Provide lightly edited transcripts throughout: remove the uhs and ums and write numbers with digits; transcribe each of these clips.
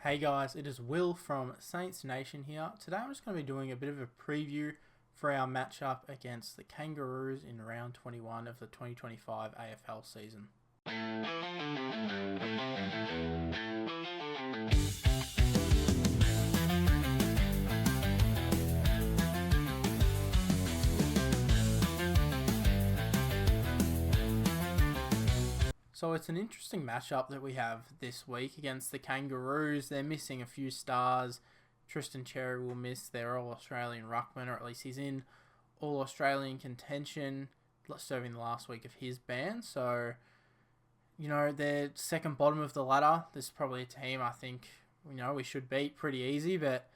Hey guys, it is Will from Saints Nation here. Today I'm just going to be doing a bit of a preview for our matchup against the Kangaroos in round 21 of the 2025 AFL season. So it's an interesting matchup that we have this week against the Kangaroos. They're missing a few stars. Tristan Cherry will miss their All-Australian ruckman, or at least he's in All-Australian contention, serving the last week of his ban. So, they're second bottom of the ladder. This is probably a team I think, we should beat pretty easy, but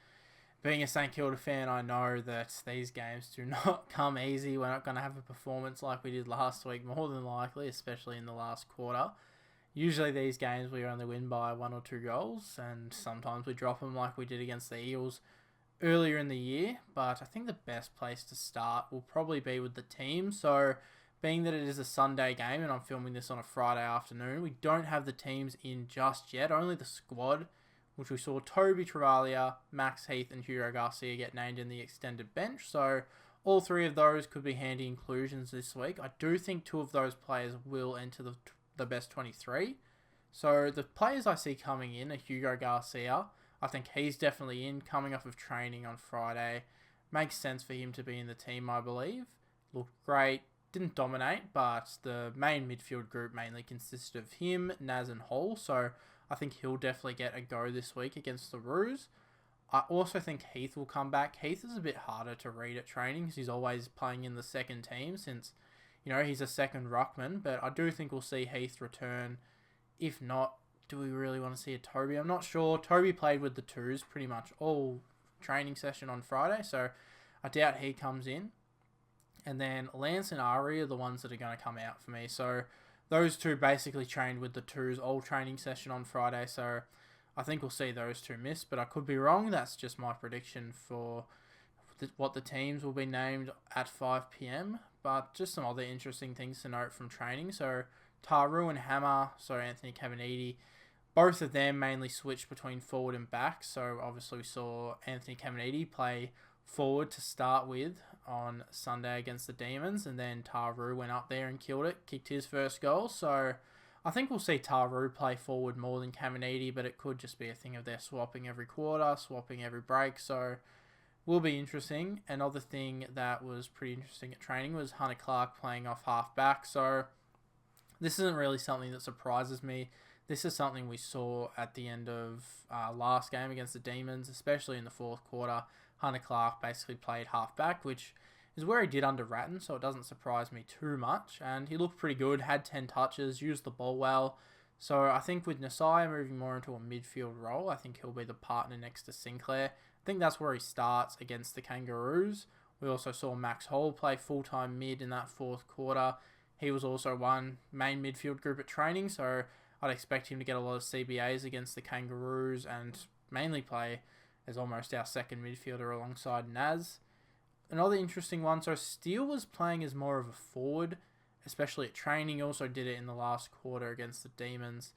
being a St Kilda fan, I know that these games do not come easy. We're not going to have a performance like we did last week, more than likely, especially in the last quarter. Usually these games we only win by 1 or 2 goals, and sometimes we drop them like we did against the Eels earlier in the year. But I think the best place to start will probably be with the team. So being that it is a Sunday game and I'm filming this on a Friday afternoon, we don't have the teams in just yet, only the squad, which we saw Toby Travalia, Max Heath and Hugo Garcia get named in the extended bench. So all three of those could be handy inclusions this week. I do think 2 of those players will enter the best 23. So the players I see coming in are Hugo Garcia. I think he's definitely in, coming off of training on Friday. Makes sense for him to be in the team, I believe. Looked great. Didn't dominate, but the main midfield group mainly consisted of him, Naz and Hall. So I think he'll definitely get a go this week against the Roos. I also think Heath will come back. Heath is a bit harder to read at training because he's always playing in the second team since, he's a second ruckman. But I do think we'll see Heath return. If not, do we really want to see a Toby? I'm not sure. Toby played with the twos pretty much all training session on Friday, so I doubt he comes in. And then Lance and Ari are the ones that are going to come out for me. So those two basically trained with the twos all training session on Friday. So I think we'll see those two miss, but I could be wrong. That's just my prediction for what the teams will be named at 5 p.m. But just some other interesting things to note from training. So Taru and Hammer, so Anthony Caminiti, both of them mainly switched between forward and back. So obviously we saw Anthony Caminiti play forward to start with on Sunday against the Demons, and then Taru went up there and killed it, kicked his first goal. So I think we'll see Taru play forward more than Caminiti, but it could just be a thing of they're swapping every quarter, swapping every break. So will be interesting. Another thing that was pretty interesting at training was Hunter Clark playing off half back. So this isn't really something that surprises me. This is something we saw at the end of last game against the Demons, especially in the fourth quarter. Hunter Clark basically played half-back, which is where he did under Ratton, so it doesn't surprise me too much. And he looked pretty good, had 10 touches, used the ball well. So I think with Nasai moving more into a midfield role, I think he'll be the partner next to Sinclair. I think that's where he starts against the Kangaroos. We also saw Max Hall play full-time mid in that fourth quarter. He was also one main midfield group at training, so I'd expect him to get a lot of CBAs against the Kangaroos and mainly play as almost our second midfielder alongside Naz. Another interesting one, so Steele was playing as more of a forward, especially at training. He also did it in the last quarter against the Demons.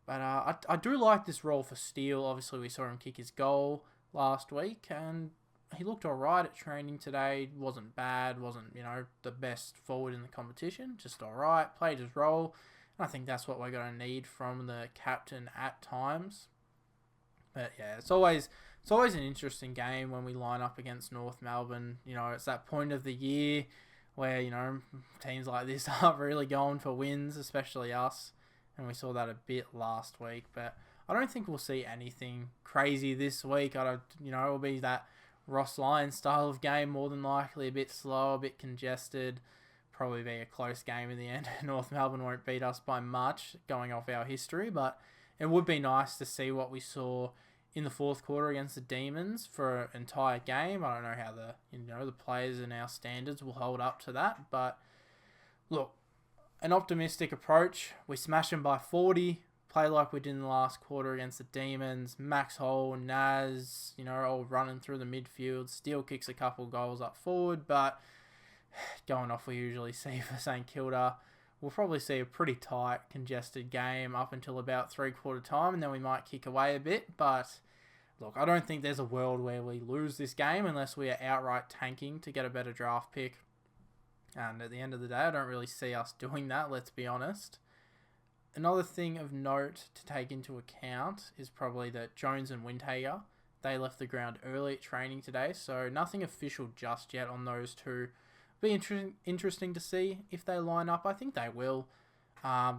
But I do like this role for Steele. Obviously, we saw him kick his goal last week, and he looked alright at training today. Wasn't bad, wasn't, the best forward in the competition. Just alright, played his role. And I think that's what we're going to need from the captain at times. But yeah, it's always an interesting game when we line up against North Melbourne. It's that point of the year where, teams like this aren't really going for wins, especially us. And we saw that a bit last week. But I don't think we'll see anything crazy this week. It'll be that Ross Lyon style of game more than likely, a bit slow, a bit congested. Probably be a close game in the end. North Melbourne won't beat us by much going off our history, but it would be nice to see what we saw in the fourth quarter against the Demons for an entire game. I don't know how the players and our standards will hold up to that, but look, an optimistic approach. We smash them by 40, play like we did in the last quarter against the Demons. Max Hall, Naz, all running through the midfield. Steele kicks a couple goals up forward, but going off we usually see for St Kilda, we'll probably see a pretty tight, congested game up until about 3/4 time, and then we might kick away a bit. But look, I don't think there's a world where we lose this game unless we are outright tanking to get a better draft pick. And at the end of the day, I don't really see us doing that, let's be honest. Another thing of note to take into account is probably that Jones and Windhager, they left the ground early at training today, so nothing official just yet on those two. Be interesting to see if they line up. I think they will.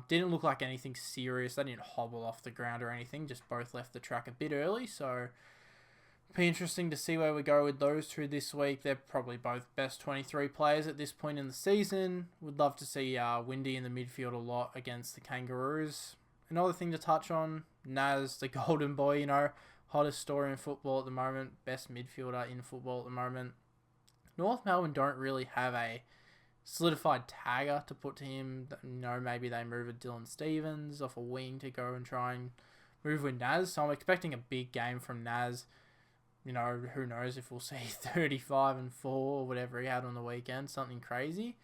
Didn't look like anything serious. They didn't hobble off the ground or anything, just both left the track a bit early, so be interesting to see where we go with those two this week. They're probably both best 23 players at this point in the season. Would love to see Windy in the midfield a lot against the Kangaroos. Another thing to touch on, Naz, the golden boy, hottest story in football at the moment, best midfielder in football at the moment. North Melbourne don't really have a solidified tagger to put to him. Maybe they move a Dylan Stevens off a wing to go and try and move with Naz. So I'm expecting a big game from Naz. Who knows if we'll see 35 and 4 or whatever he had on the weekend, something crazy.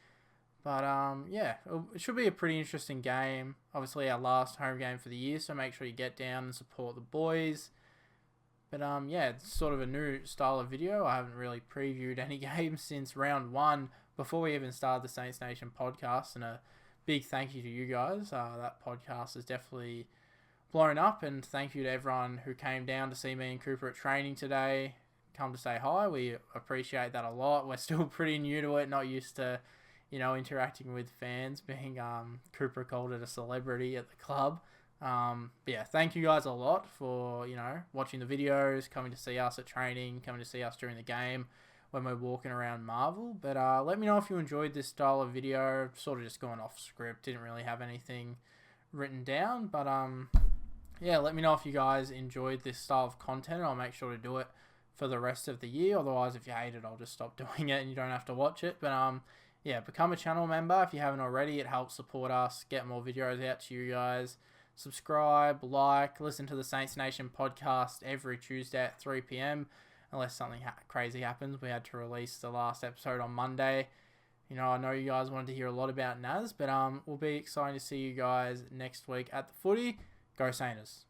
But it should be a pretty interesting game. Obviously our last home game for the year, so make sure you get down and support the boys. But it's sort of a new style of video. I haven't really previewed any games since round 1 before we even started the Saints Nation podcast, and a big thank you to you guys. That podcast is definitely blown up, and thank you to everyone who came down to see me and Cooper at training today, come to say hi. We appreciate that a lot. We're still pretty new to it, not used to interacting with fans, being Cooper called it a celebrity at the club. Thank you guys a lot for watching the videos, coming to see us at training, coming to see us during the game when we're walking around Marvel. But let me know if you enjoyed this style of video. Sort of just going off script, didn't really have anything written down, but let me know if you guys enjoyed this style of content. I'll make sure to do it for the rest of the year. Otherwise, if you hate it, I'll just stop doing it and you don't have to watch it. But become a channel member if you haven't already. It helps support us, get more videos out to you guys. Subscribe, listen to the Saints Nation podcast every Tuesday at 3 p.m. Unless something crazy happens. We had to release the last episode on Monday. I know you guys wanted to hear a lot about Naz, but we'll be excited to see you guys next week at the footy. Go Saints.